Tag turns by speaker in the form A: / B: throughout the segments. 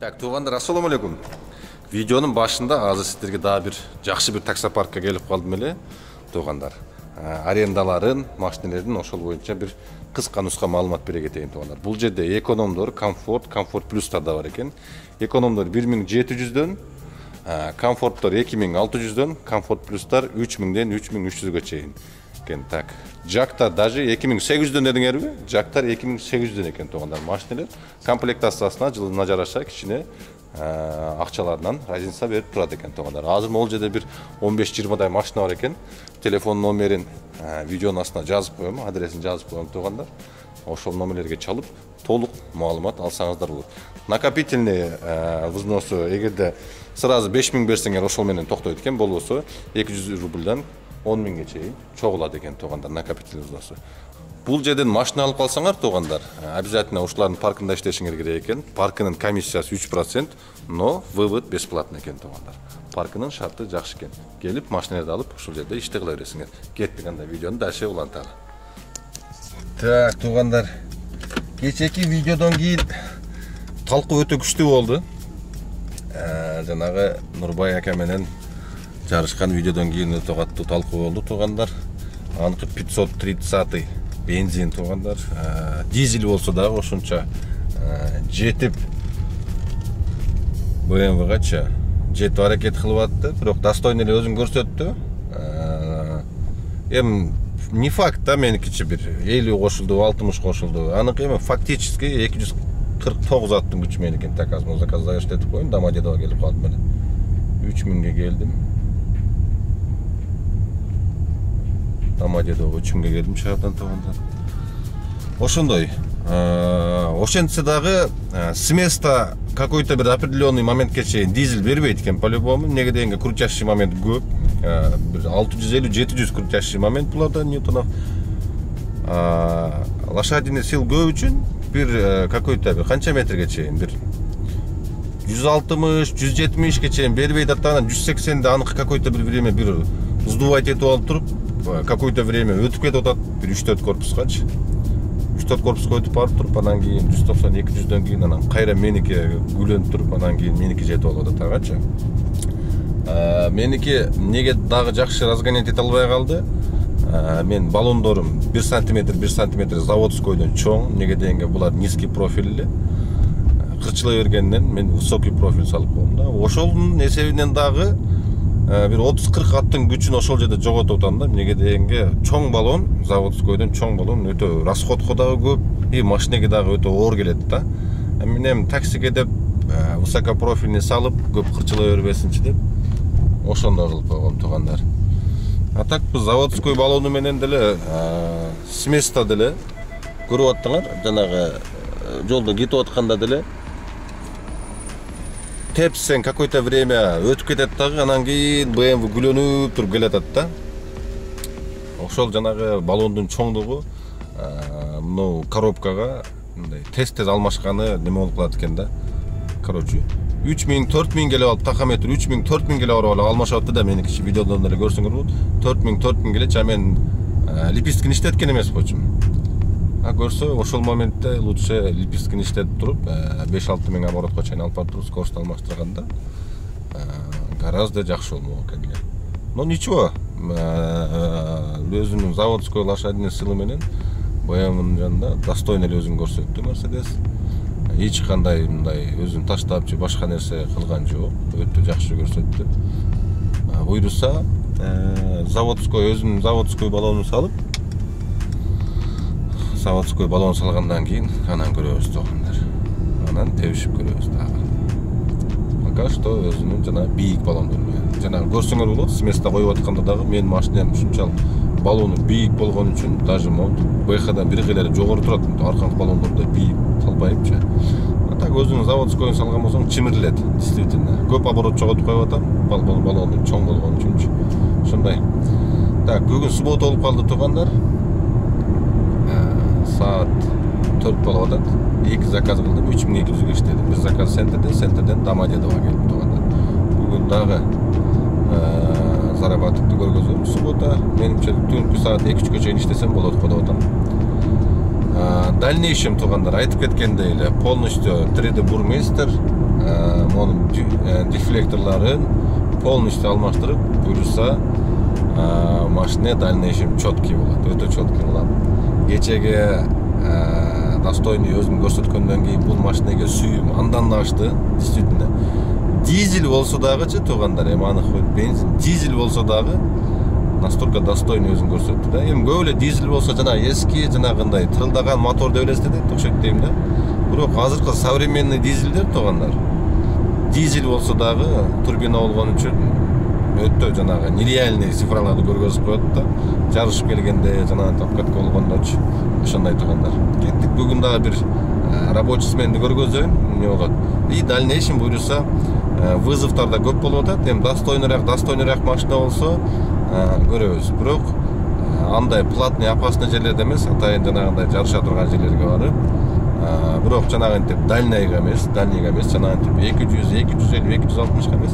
A: Так, туғандар, ассаламу алейкум. Видеоның башында азыр сіздерге daha bir жақсы bir таксопаркқа келіп қалдым эле. Туғандар, арендаларын, машинелердің ошол боюнча bir кыска нуска маалымат бере кетейин туғандар. Бул жерде экономдор, комфорт плюстар да бар экен. Экономдор 1700-дөн, комфорттор 2600-дөн, комфорт плюстар 3000-ден 3300-гө чейин. Так, жактар даже 2800-дөн дедиңерби? Жактар 2800-дөн экен туғандар машинелер. Комплектациясына жылына жараша кичине акчаларынан разница берип турат экен туғандар. Азыр могул жерде бир 15-20дай машина бар экен. Телефон номерин видеонун астына жазып коем, адресин жазып коем туғандар. Ошол номерлерге чалып, толук маалымат алсаңыздар болот. Накопительный взносу эгерде сразу 5000 берсеңер ошол менен токтойт экен, болбосо 200 рубльдан 10 000-ге чейин чогулат экен туғандар накопительный взносу. Бул жерден машина алып калсаңар туғандар, обязательно ушулардын паркында иштешиңер керек экен. Паркынын комиссиясы 3%, но вывод бесплатный экен туғандар. Паркынын шарты жакшы экен. Келип машинаңызды алып ушул жерде иште кыла бересиңер. Кеттик анда видеону дальше уланталы. Так, туғандар, кечеки видеодон кийин талкуу өтө күчтүү болду. Жанагы Нурбай ака менен жарышкан видеодон кийин өтө катуу талкуу болду туғандар. Аныкы 530 бензин туғандар. Дизель болсо дагы ошонча жетип BMW-гача жетип аракет кылып атты, бирок достойный эле өзүн көрсөттү. Эми не факт да меникичи бир 50 кошулду, 60 кошулду. Аныкы эми фактически 249 аттын күчү меникин. Так, азыр заказ заштетип коюм, Домодедово келип калдым эле. 3000-ге келдим. Домодедово 3000-ге келдим шаардан туғандар. Ошондой. Ошентсе дагы с места какой-то бир определенный моментке чейин дизель бербейт экен по-любому. Неге дегенге крутящий момент көп. 650-700 крутящий момент буларда ньютонов. Лошадиный сил көп үчүн бир какой-то бир канча метрге чейин бир 160-170-ге чейин бербейт аттан 180-де аныкы какой-то бир время бир сдувать этип алып туруп какое-то время өтүп кетип атат бир 3-4 корпускачы. 3-4 корпуска өтүп барып туруп, анан кийин 190-200-дөн кийин анан кайра меники гүлөнүп туруп, анан кийин меники жетип алып атат агачы. Меники неге дагы жакшы разгонять эте албай калды? Мен баллондорум 1 сантиметр заводскойдон чоң, неге дегенге булар низкий профильли. Кырчылай бергенден мен высокий профиль салып коем да. Ошолдун эсебинен дагы бир 30-40 аттын күчүн ошол жерде жоготуп атам да. Неге дегенге чоң баллон, заводскойдон чоң баллон өтө расходко дагы көп, и машинеге дагы өтө оор келет да. Мен таксиге деп высокопрофильный салып, көп кырчылай бербесинчи деп ошондой кылып койгом туғандар. А так биз заводской баллону менен деле с места деле көрүп аттыңар, жанагы жолдон кетип атканда деле тепсең какой-то время өтүп кетет дагы, анан кийин BMW гүлөнүп туруп келатат да. Ошол жанагы баллондун чоңдугу мына коробкага мындай тез алмашканы неме болуп калат экен да. Короче, 3000-4000 келип алып, тахометр 3000-4000 келип алып алмашатты да, меники видеодон эле көрсөңөр болот. 4000 келе, мен липисткин иштеткен эмес койчумун. Көрсө, ошол моментте лучше липисткин иштетип туруп, 5-6 000 оборотко чейин алып барып туруп, скорость алмаштырганда гораздо жакшы болмок экен. Но ничего, өзүнүн заводской лошадиный силы менен BMW-нын жанында достойный эле өзүн көрсөттү Mercedes. Эч кандай мындай өзүн таштап же башка нерсе кылган жок, өтө жакшы көрсөттү. Буйруса, заводской өзүнүн заводской баллонун салып, заводской баллон салгандан кийин анан көрөбүз туғандар. Анан тебишип көрөбүз дагы. Пока что өзүнүн жана бийик баллондор менен. Жана көрсөңөр болот, с места коюп атканда дагы менин машинам ушунчалык баллону бийик болгон үчүн даже БХ-дан бир кылары жогору турат, арканкы баллондордо бийик салбайыпчы. А так өзүнүн заводскойун салган болсоң чимирлет, действительно. Көп оборот жоготуп коюп атам, баллондун чоң болгон үчүнчү. Ошондой. Так, бүгүн суббота болуп калды туғандар. Saat 4 болуп атат. 2 заказ кылдым, 3200-ге иштедим. Бир заказ Центрден Домодедово келип туғандар. Бүгүн дагы заработокты көргөзөм. Суббота менимче түнкү саат 2-3-кө чейин иштесем болот деп атам. Дальнейшем тугандар айтып кеткендей эле полностью 3D бурмейстер монун дефлекторларын полностью алмаштырып буюрса машина дальнейшем четкий болот, өтө четкий болот. Кечеге достойный өзүм көрсөткөндөн кийин бул машинеге сүйүүм андан да ашты. Действительно дизель болсо дагычы тугандар, эми анык бензин дизель болсо дагы настолько достойный өзүн көрсөттү да. Эми көп эле дизель болсо жана эски жанагындай тырылдаган мотор деп элестетет, окшойт дейм да. Бирок азыркы современный дизельдер тугандар, дизель болсо дагы турбина болгон үчүн өтө жанагы нереальный цифраларды көргөзүп коет да. Жарышып келгенде жана тапкатка болгондочу ошондой тугандар. Кеттик бүгүн дагы бир рабочий сменди көргөзөйүн, эмне болот. И дальнейшем буюрса вызовтарда көп болуп атат. Эми достойнураак машина болсо көрөбүз. Бирок андай платный опасный жерлерде эмес, атайын жанагындай жарыша турган жерлерге барып, бирок жанагынтип дальныйга эмес, жанагынтип 200, 250, 260 эмес,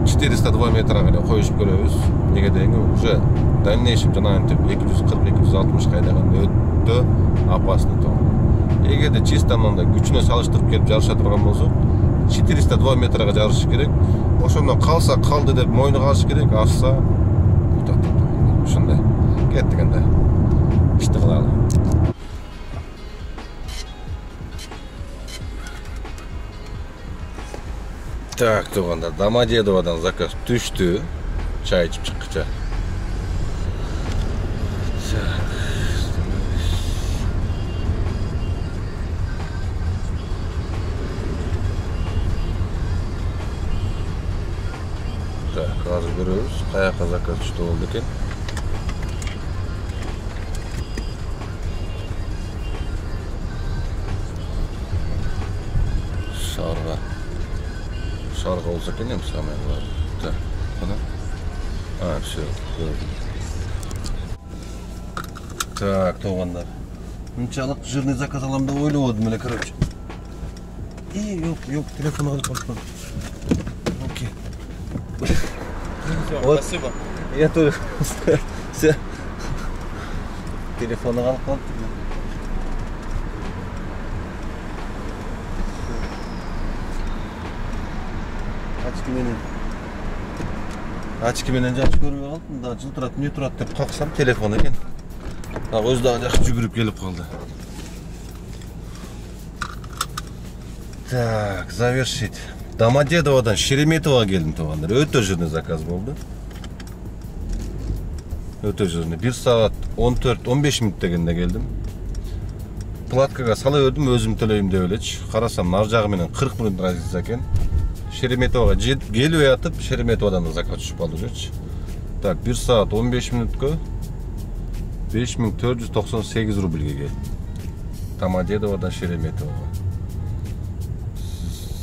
A: 402 метрга эле коюшуп көрөбүз. Неге дегенде уже дальнейшем жанагынтип 240, 260 айдаганда өтө опасный то. Эгерде чисто мындай күчүнө салыштырып келип жарыша турган болсо, 402 метрга жарыш керек. Ошондон калса калды деп мойну калыш керек, ашса утат. Ошондой. Кеттик энди. Ишти кылалы. Так, тугандар, Домодедовадан заказ түштү. Чай ичип чыккыча. Так, азыр көрөбүз, каяка заказ түштү болду экен. Шарга болса экен эми самый главный. Так, кана. Все, көрдүм. Так, тугандар. Мынчалык жирный заказ алам деп ойлободум эле, короче. Yok, телефон алып калдым. Окей. Вот, спасибо. Я тоже. Все. Телефон алып калдым. Ачки менен жакшы көрүп калдым да, жылтырат, эмне турат деп каксам телефон экен. Өзү дагы жакшы жүгүрүп келип калды. Так, завершить. Домодедовадан Шереметовага келдим тугандар. Өтө жирный заказ болду. Өтө жирный. 1 саат 14-15 мүнөт дегенде келдим. Платкага сала бердим, өзүм төлөйм деп элечи. Карасам нар жагы менен 40 мүнөт разница экен. Шереметовага келип атып, Шереметовадан да заказ түшүп калды уже. Так, 1 саат 15 мүнөткө 5498 рубльге келди. Домодедовадан Шереметовага.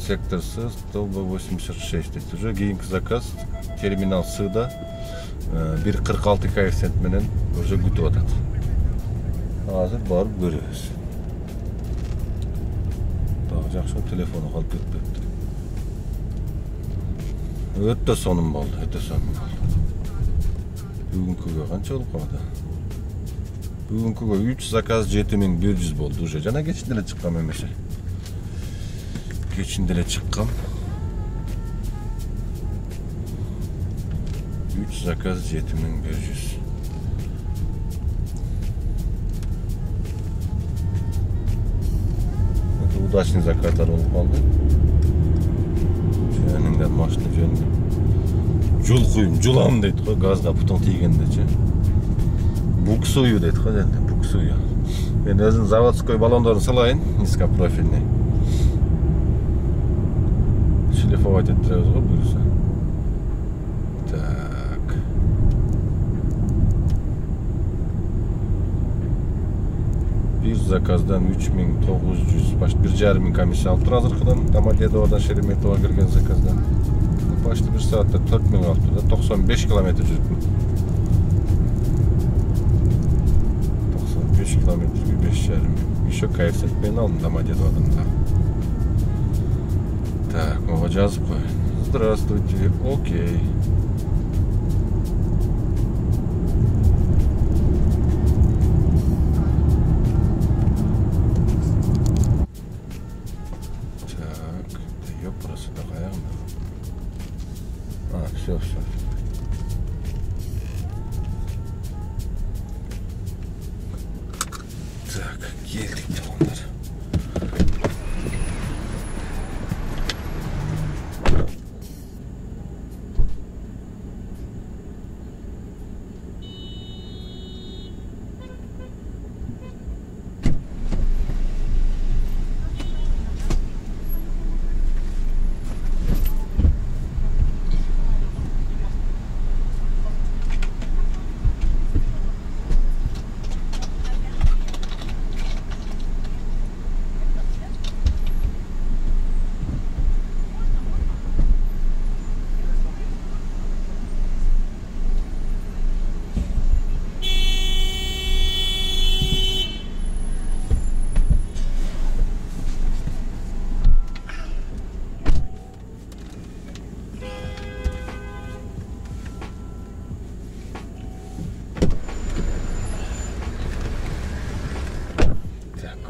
A: Сектор С 186 дейт. Уже кийинки заказ терминал Сда 1.46 коэффициент менен уже күтүп атат. Азыр барып көрөбүз. Дагы жакшы телефону калып кетпепти. Өтө сонун болду, өтө сонун болду. Бүгүнкүгө канча болуп калды? Бүгүнкүгө 3 заказ 7100 болду уже. Жана кечинде эле чыккан эмесе. Кечинде эле чыккан. 3 заказ 7100. Это удачный заказдар болуп калды. Жөнүндө машина жөнүндө. Жол куюм, жулам дейт го, газга бутон тийгендечи. Буксую дейт го, енді буксую. Мен өзүм заводской баллондорун салайын, низкопрофильный. Шлифовать эттеребиз го буюрса. Так. Bir заказдан 3900, почти 1,5 комиссия алып тур азыркыдан, Домодедовадан Шереметовага келген заказдан. Почти 1 саатта 4000 алыптыр да, 95 километр жүрүптүм. 95 километрге 5,5. Еще коэффициент мен алдым Домодедовадан да. Так, мага жазып кой. Здравствуйте, окей. Так, yok burası da kaya mı? Ha, все. Так, geldik onlar.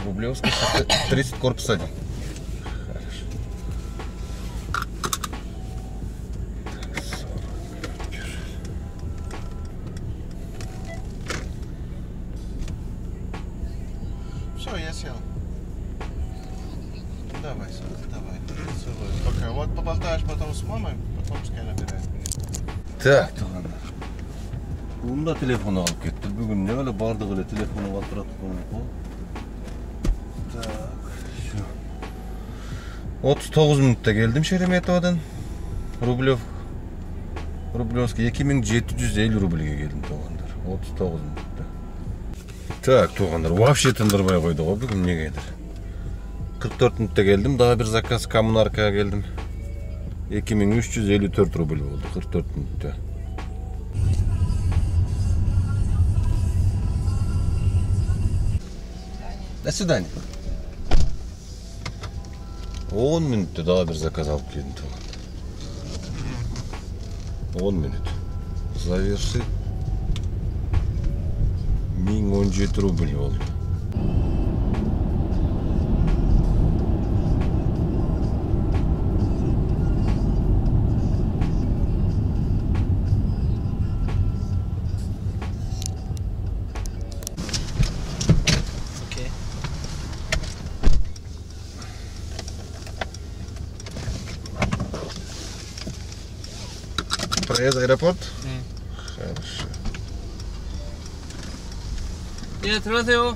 A: Рублевский 30 корпус 1. Хорошо. Так, 40.
B: Все, я сел. Давай, Саша, давай. Пока. Вот поболтаешь потом с мамой, потом пускай набирает меня.
A: Так, туğanlar. Bunda telefonu alıp gitti. Bugün ne öyle bardak öyle telefonu batırdık onu. Tak, şu. 39 minutta geldim Şeremetiyev'den. Rublevskiy 2750 rublga geldim tuğanlar. 39 minutta. Tak tuğanlar, вообще tındırmaya koydu o bugün ne gelir. 44 minutta geldim, daha bir zakaz Kommunarka'ya geldim. 2354 rubl oldu 44 minutta. До свидания. 10 minutta daha bir zakaz alıp geldim tuğanlar. 10 minut. Zaversi 1017 rubl oldu. Проезд аэропорт? Хорошо.
C: 예, 들어가세요.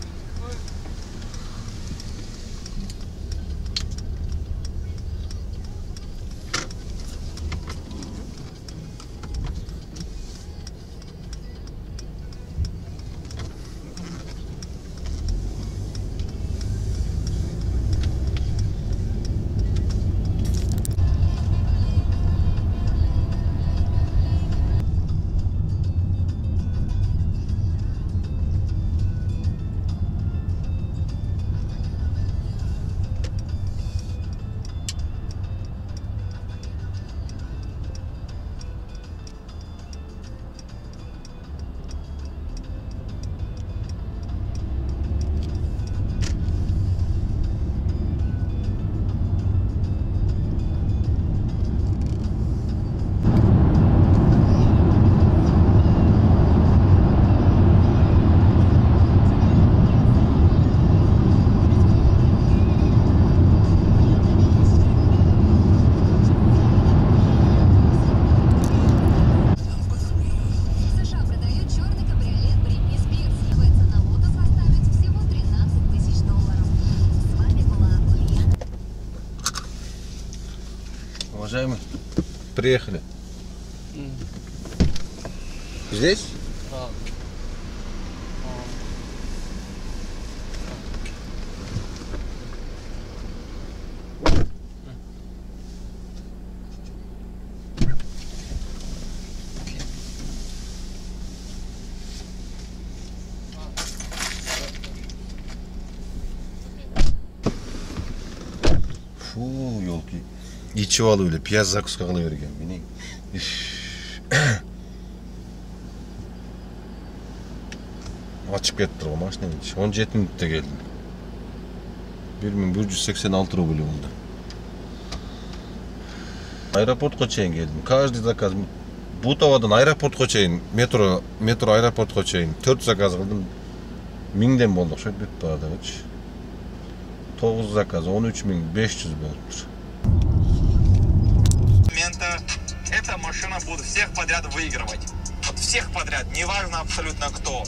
A: Уважаемый, приехали. Здесь?
C: 어.
A: Фу, елки. İçi ol öyle, piyaz zakıska kılıvergen beni. Açıp gettir o maşinenin içi. 17 minutta geldim. 1186 rubl oldu. Aeroportqa чейин келдим. Каждый заказ Бутовадан аэропортқа чейин, метро аэропортқа чейин 4 заказ кылдым. 1000ден болду окшойт бүт баадагычы. 9 заказ 13500 болуптур.
D: Эта машина будет всех подряд выигрывать. Вот всех подряд, неважно абсолютно кто.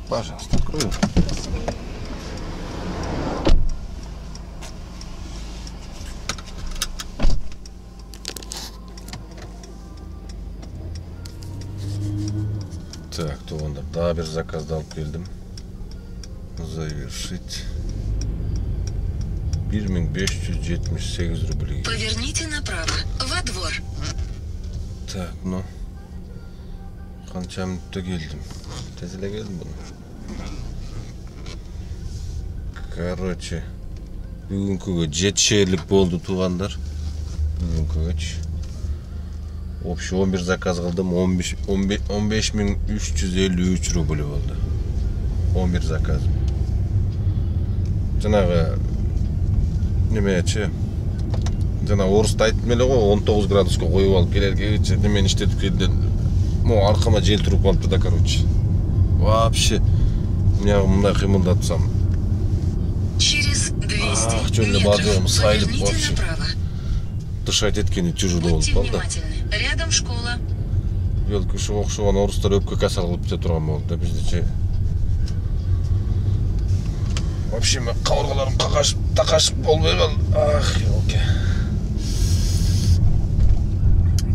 A: Пожалуйста, открою. Так, туғанда daha bir заказды алып келдім. Завершить. 1578 рублей.
E: Поверните направо, во двор.
A: Так, ну. Қанша минутта келдім. Тезеле келдім бұны. Короче, бүгінкіге 7 шерлік болды туғандар. Бүгінкіге. Общий 11 заказ қылдым, 15353 рубль болды. 11 заказ. Жаңағы немече? Жаңа орыста айтып меле ғой, 19 градусқа қойып алып келерге немен іштетіп келді. Арқама жел тұрып қалыпты да, короче. Вообще, мындай қимылдатсам.
E: Через 200
A: жөнде бадырым сайылып
E: поверните
A: вообще.
E: направо.
A: Дышать еткені тяжело болып
E: Будьте
A: қалды.
E: внимательны. Рядом школа.
A: Елкі оқшыған орыстар өпке касал қылып те тұрған болды. Бізде вообще мен қауырғаларым тақашып болмай қалды. Ах, елке.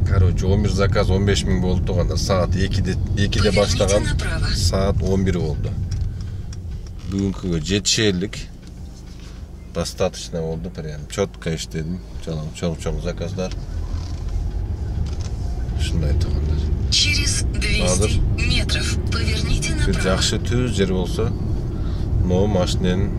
A: Короче, 11 заказ 15 000 болды туғанда. Сағат 2'de баштаған, сағат 11 болды. Бүгінкіге 7 шерлік. Достаточно болды, прям четко іштедім. Чоң заказдар. Шындай туғандар.
E: Через 200 метров поверните направо.
A: Жақшы түз жер болса, но машинен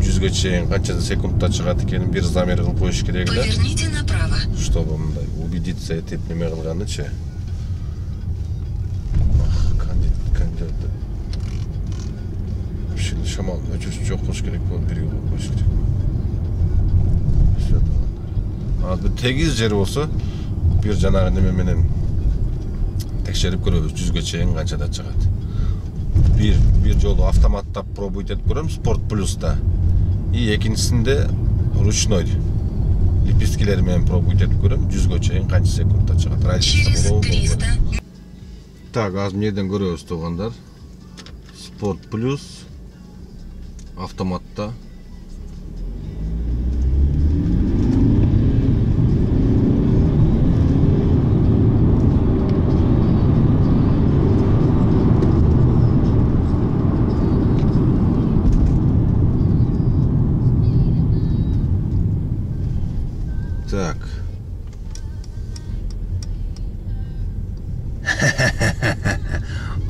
A: 100-ге чейин қанша секундта шығады екенін бір замер қылып қойыш керек да.
E: Поверните направо.
A: Чтобы мындай убедиться етіп неме қылғаны ше. Кондер. Вообще шамал өчөсү жоқ қойыш керек болды, бірге қойыш керек. Аз бір тегиз жер болса, bir жаңағы неме менен текшерип көрөбүз 100-ге чейин канчада чыгат. Bir жолу автоматтап пробуйт этип көрөм Sport Plus'та. И экинчисинде ручной лепесткилери менен пробуйт этип көрөм 100-ге чейин канча секундта чыгат.
E: Через 300.
A: Так, аз эмнеден көрөбүз тугандар. Sport Plus автоматта. Так.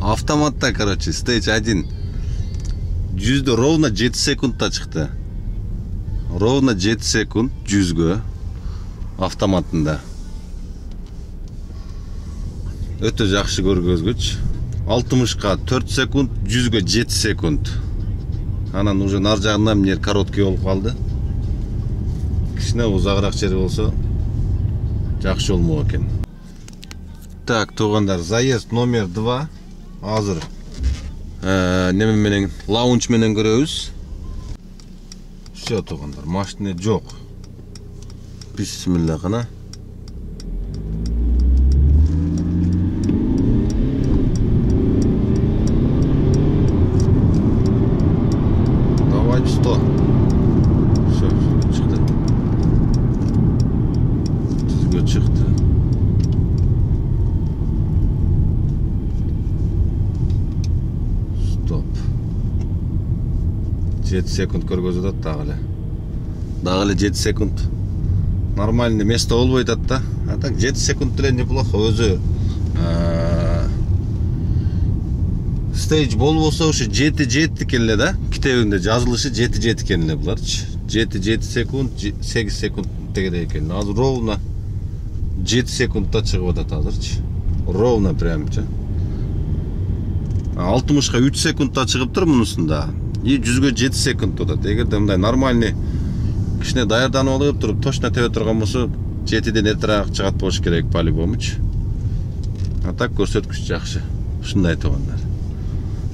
A: Автоматта, короче, стейдж 1. Жүзді ровно 7 секундта чықты. Ровно 7 секунд жүзгө автоматында. Өтө жакшы көргөзгүч. 60ка 4 секунд, 100ге 7 секунд. Анан уже нар жагында эмне короткий болуп калды. Кичине узагыраак жери болсо жакшы болмок экен. Так, туугандар, заезд номер 2. Азыр неме менен, лаунж менен көрөбүз. Все, туугандар, машина жок. Бисмилла кана. Давай 100. Все, чыкты. Түзгө чыкты. Стоп. 7 секунд көргөзөт дагы эле 7 секунд. Нормальный место болбой атат да. А так 7 секунд деле неплохо. Өзү стейдж болбосо ушу 7 келе да. Китебинде жазылышы 7 келе буларчы. 7 секунд, 8 секунд дегендей экен. Азыр ровно 7 секундта чыгып атат азырчы. Ровно прямчы. 60ка 3 секундта чыгыптыр мунусунда. И 100ге 7 секунд атат. Эгерде мындай нормальный кичине даярданып алып туруп, точно тебе турган болсо 7ден эртерээк чыгат болуш керек по-любомучу. А так көрсөткүч жакшы. Ушундай туугандар.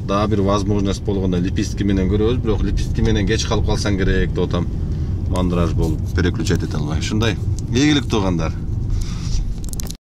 A: Дагы бир возможность болгондо лепестки менен көрөбүз, бирок лепестки менен кеч калып калсаң керек деп атам. Мандраж болуп переключать эте албай. Ушундай. Ийгилик туугандар.